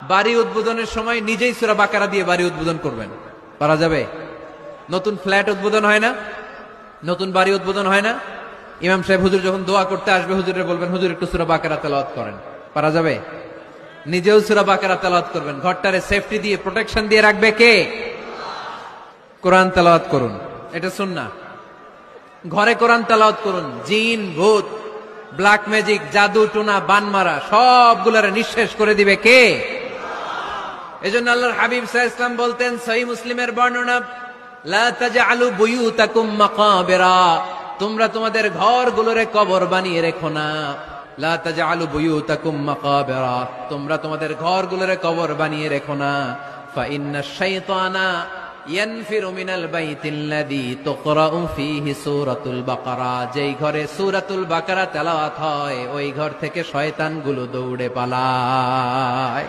বাড়ি উদ্বোধনের সময় নিজেই সূরা বাকারা দিয়ে বাড়ি উদ্বোধন করবেন, পারা যাবে? নতুন ফ্ল্যাট উদ্বোধন হয় না, নতুন বাড়ি উদ্বোধন হয় না, ইমাম সাহেব হুজুর যখন দোয়া করতে আসবে হুজুরে বলবেন হুজুর একটু সূরা বাকারা তেলাওয়াত করেন, পারা যাবে? নিজেও সূরা বাকারা তেলাওয়াত করবেন, ঘরটারে সেফটি দিয়ে প্রোটেকশন দিয়ে রাখবে কে? কোরআন তেলাওয়াত করুন, এটা সুন্নাহ। ঘরে কোরআন তেলাওয়াত করুন, জিন ভূত ব্ল্যাক ম্যাজিক জাদু টুনা বানমারা সবগুলারে নিঃশেষ করে দিবে কে? এজন্য আল্লাহর হাবিব সাল্লাল্লাহু আলাইহি ওয়াসাল্লাম বলতেন, সহিহ মুসলিমের বর্ণনা, লা তাজআলু বুয়ুতাকুম মাকাবিরা, তোমরা তোমাদের ঘরগুলোরে কবর বানিয়ে রেখো না। লা তাজআলু বুয়ুতাকুম মাকাবিরা, তোমরা তোমাদের ঘরগুলোরে কবর বানিয়ে রেখো না। ফা ইন্নাশ শাইতানা ইয়ানফিরু মিনাল বাইতিল্লাযী তুকরাউ ফীহি সূরাতুল বাকারা, যেই ঘরে সূরাতুল বাকারা তেলাওয়াত হয় ওই ঘর থেকে শয়তানগুলো দৌড়ে পালায়।